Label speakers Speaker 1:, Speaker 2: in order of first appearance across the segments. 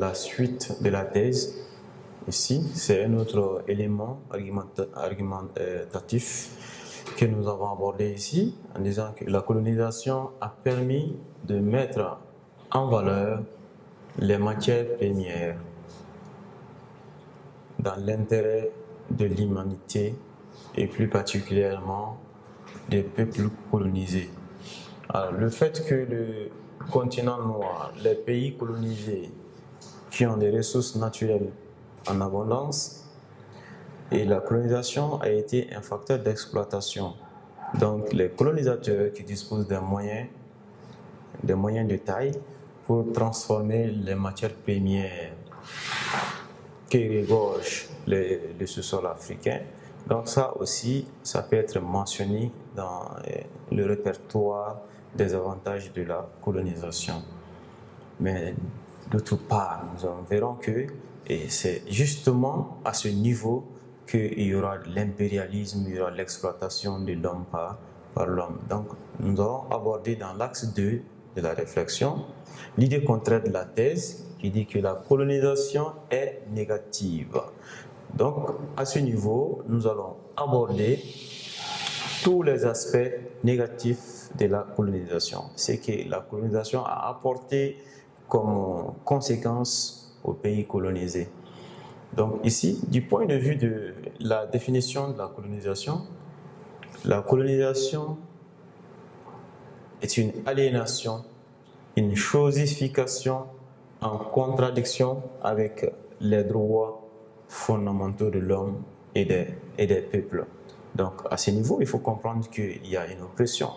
Speaker 1: la suite de la thèse. Ici, c'est un autre élément argumentatif que nous avons abordé ici, en disant que la colonisation a permis de mettre en valeur les matières premières dans l'intérêt de l'humanité et plus particulièrement des peuples colonisés. Alors, le fait que le continent noir, les pays colonisés qui ont des ressources naturelles en abondance, et la colonisation a été un facteur d'exploitation. Donc, les colonisateurs qui disposent des moyens de taille pour transformer les matières premières qui regorgent le sous-sol africain. Donc ça aussi, ça peut être mentionné dans le répertoire des avantages de la colonisation. Mais d'autre part, nous verrons que c'est justement à ce niveau qu'il y aura l'impérialisme, il y aura l'exploitation de l'homme par l'homme. Donc nous allons aborder dans l'axe 2 de la réflexion l'idée contraire de la thèse qui dit que la colonisation est négative. Donc, à ce niveau, nous allons aborder tous les aspects négatifs de la colonisation. C'est que la colonisation a apporté comme conséquence aux pays colonisés. Donc ici, du point de vue de la définition de la colonisation est une aliénation, une chosification en contradiction avec les droits fondamentaux de l'homme et des peuples. Donc, à ce niveau, il faut comprendre qu'il y a une oppression.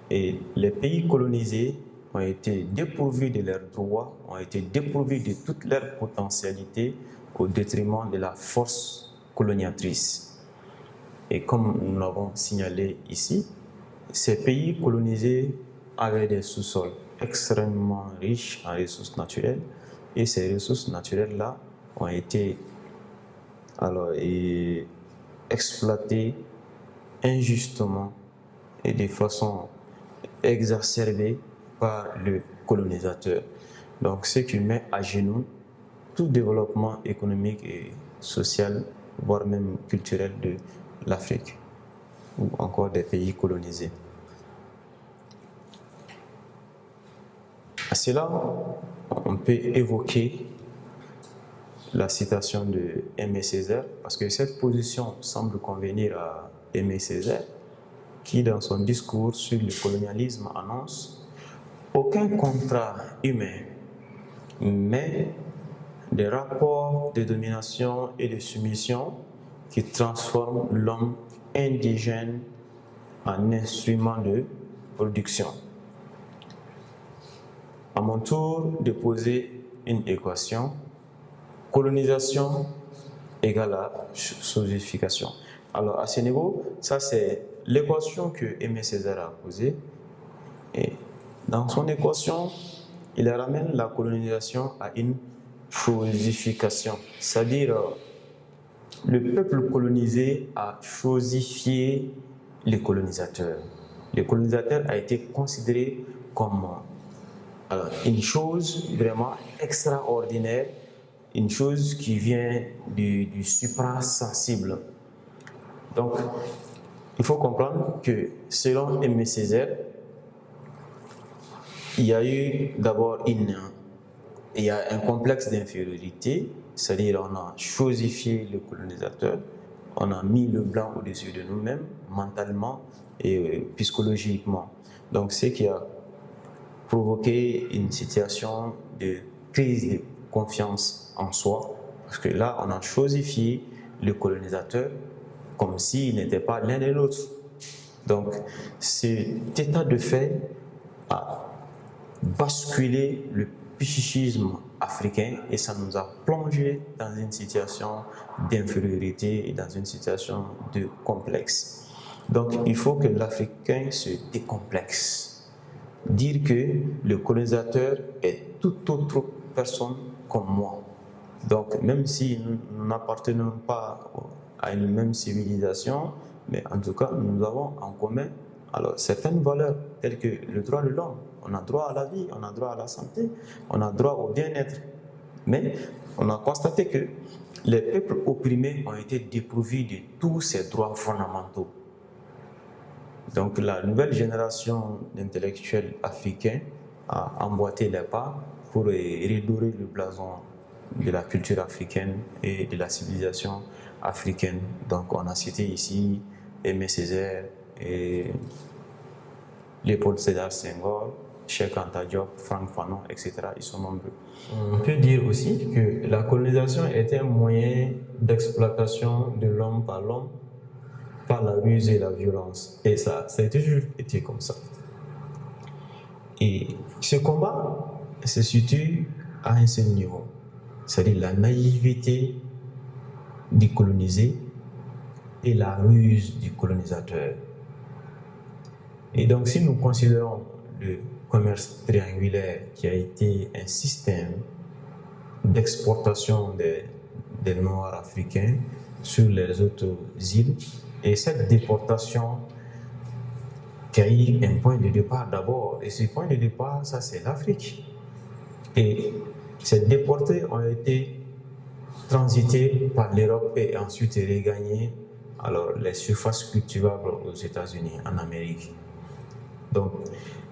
Speaker 1: Et les pays colonisés ont été dépourvus de leurs droits, ont été dépourvus de toute leur potentialité au détriment de la force colonisatrice. Et comme nous l'avons signalé ici, ces pays colonisés avaient des sous-sols extrêmement riches en ressources naturelles, et ces ressources naturelles-là ont été exploitées injustement et de façon exacerbée par le colonisateur. Donc, ce qui met à genoux tout développement économique et social, voire même culturel de l'Afrique ou encore des pays colonisés. À cela, on peut évoquer la citation de Aimé Césaire, parce que cette position semble convenir à Aimé Césaire, qui dans son discours sur le colonialisme annonce « Aucun contrat humain, mais des rapports de domination et de soumission qui transforment l'homme indigène en instrument de production. » À mon tour de poser une équation, colonisation égale à chosification. Alors à ce niveau, ça c'est l'équation que Aimé Césaire a posée. Et dans son équation, il ramène la colonisation à une chosification. C'est-à-dire, le peuple colonisé a chosifié les colonisateurs. Le colonisateur a été considéré comme une chose vraiment extraordinaire, une chose qui vient du suprasensible. Donc, il faut comprendre que selon Aimé Césaire, il y a eu d'abord un complexe d'infériorité, c'est-à-dire on a chosifié le colonisateur, on a mis le blanc au-dessus de nous-mêmes, mentalement et psychologiquement. Donc, ce qui a provoqué une situation de crise de confiance en soi, parce que là, on a chosifié le colonisateur comme s'il n'était pas l'un de l'autre. Donc, cet état de fait a basculé le psychisme africain et ça nous a plongé dans une situation d'infériorité et dans une situation de complexe. Donc, il faut que l'Africain se décomplexe. Dire que le colonisateur est toute autre personne comme moi. Donc, même si nous n'appartenons pas à une même civilisation, mais en tout cas, nous avons en commun certaines valeurs telles que le droit de l'homme. On a droit à la vie, on a droit à la santé, on a droit au bien-être. Mais on a constaté que les peuples opprimés ont été dépourvus de tous ces droits fondamentaux. Donc la nouvelle génération d'intellectuels africains a emboîté les pas pour redorer le blason de la culture africaine et de la civilisation africaine. Donc on a cité ici Aimé Césaire et Léopold Sédar Senghor, Cheikh Anta Diop, Franck Fanon, etc. Ils sont nombreux. On peut dire aussi que la colonisation était un moyen d'exploitation de l'homme par la ruse et la violence. Et ça a toujours été comme ça. Et ce combat se situe à un seul niveau, c'est-à-dire la naïveté du colonisé et la ruse du colonisateur. Et donc, si nous considérons le commerce triangulaire qui a été un système d'exportation des Noirs africains sur les autres îles, et cette déportation qui a eu un point de départ d'abord, et ce point de départ, ça c'est l'Afrique. Et ces déportés ont été transités par l'Europe et ensuite regagné les surfaces cultivables aux États-Unis, en Amérique. Donc,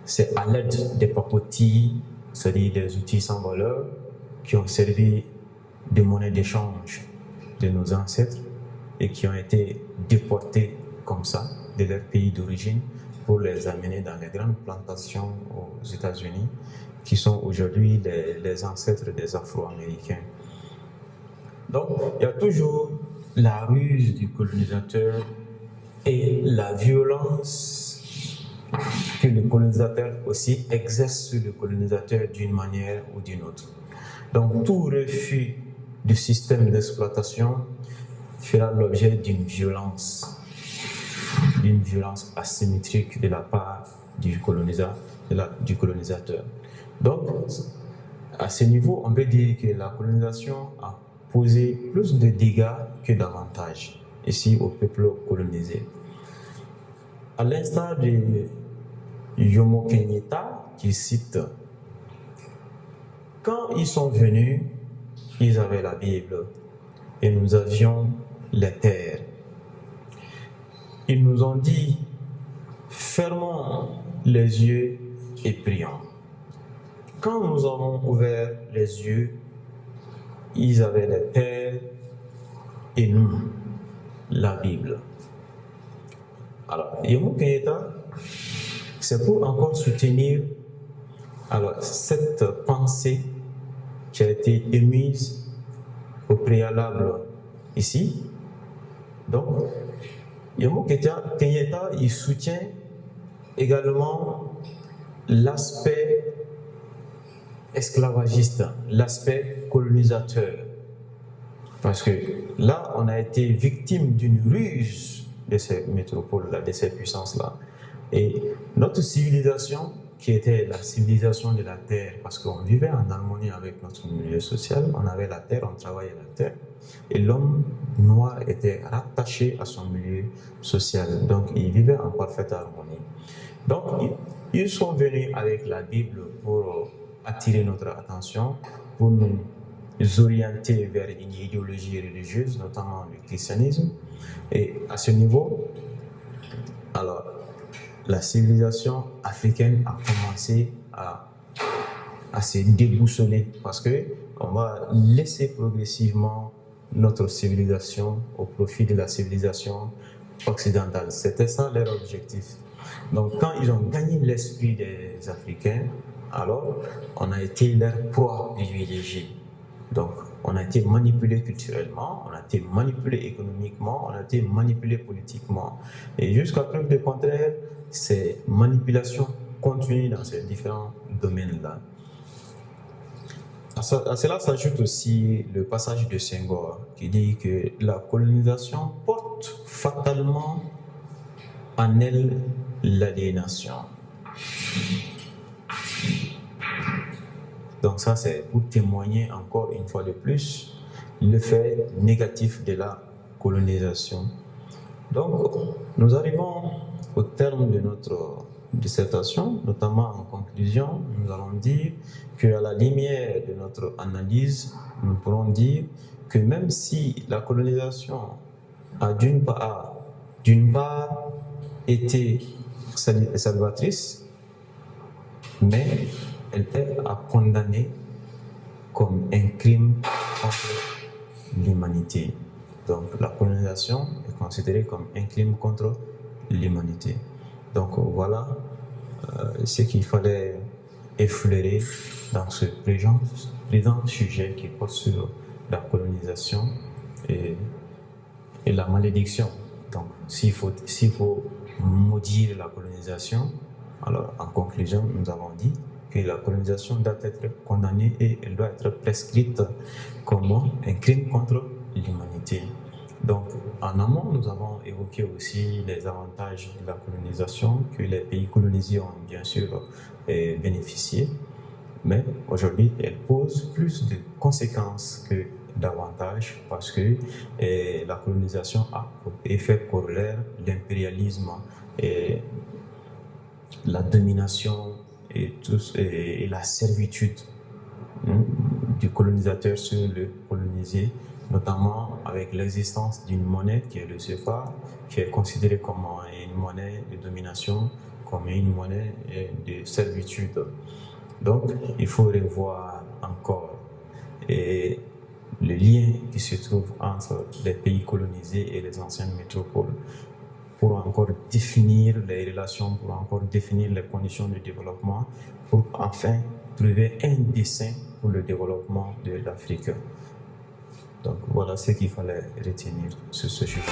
Speaker 1: c'est à l'aide des papotilles, c'est-à-dire des outils sans valeur, qui ont servi de monnaie d'échange de nos ancêtres et qui ont été déportés comme ça de leur pays d'origine pour les amener dans les grandes plantations aux États-Unis, qui sont aujourd'hui les ancêtres des Afro-Américains. Donc, il y a toujours la ruse du colonisateur et la violence que le colonisateur aussi exerce sur le colonisateur d'une manière ou d'une autre. Donc, tout refus du système d'exploitation fera l'objet d'une violence asymétrique de la part du colonisateur. Donc, à ce niveau, on peut dire que la colonisation a posé plus de dégâts que d'avantages ici au peuple colonisé. À l'instar de Jomo Kenyatta, qui cite, quand ils sont venus, ils avaient la Bible et nous avions les terres. Ils nous ont dit, fermons les yeux et prions. Quand nous avons ouvert les yeux, ils avaient les terres et nous, la Bible. Alors, Jomo Kenyatta, c'est pour encore soutenir cette pensée qui a été émise au préalable ici. Donc, Jomo Kenyatta, il soutient également l'aspect esclavagiste, l'aspect colonisateur. Parce que là, on a été victime d'une ruse de ces métropoles-là, de ces puissances-là. Et notre civilisation, qui était la civilisation de la terre, parce qu'on vivait en harmonie avec notre milieu social, on avait la terre, on travaillait la terre, et l'homme noir était rattaché à son milieu social, donc il vivait en parfaite harmonie. Donc, ils sont venus avec la Bible pour attirer notre attention, pour nous orienter vers une idéologie religieuse, notamment le christianisme. Et à ce niveau, la civilisation africaine a commencé à se déboussoler parce qu'on va laisser progressivement notre civilisation au profit de la civilisation occidentale. C'était ça leur objectif. Donc quand ils ont gagné l'esprit des Africains, alors on a été leur proie privilégiée. Donc on a été manipulé culturellement, on a été manipulé économiquement, on a été manipulé politiquement. Et jusqu'à preuve du contraire, ces manipulations continuent dans ces différents domaines-là. À cela s'ajoute aussi le passage de Senghor qui dit que la colonisation porte fatalement en elle l'aliénation. Donc ça, c'est pour témoigner encore une fois de plus le fait négatif de la colonisation. Donc, nous arrivons au terme de notre dissertation, notamment en conclusion, nous allons dire qu'à la lumière de notre analyse, nous pourrons dire que même si la colonisation a d'une part été salvatrice, mais elle est à condamner comme un crime contre l'humanité. Donc la colonisation est considérée comme un crime contre l'humanité. Donc voilà ce qu'il fallait effleurer dans ce présent sujet qui porte sur la colonisation et la malédiction. Donc s'il faut maudire la colonisation, alors en conclusion, nous avons dit que la colonisation doit être condamnée et elle doit être prescrite comme un crime contre l'humanité. Donc, en amont, nous avons évoqué aussi les avantages de la colonisation que les pays colonisés ont bien sûr bénéficié, mais aujourd'hui, elle pose plus de conséquences que d'avantages parce que la colonisation a pour effet corollaire l'impérialisme et la domination et la servitude du colonisateur sur le colonisé, notamment avec l'existence d'une monnaie qui est le CFA, qui est considérée comme une monnaie de domination, comme une monnaie de servitude. Donc, il faut revoir encore le lien qui se trouve entre les pays colonisés et les anciennes métropoles pour encore définir les relations, pour encore définir les conditions de développement, pour enfin trouver un dessein pour le développement de l'Afrique. Donc voilà ce qu'il fallait retenir sur ce sujet.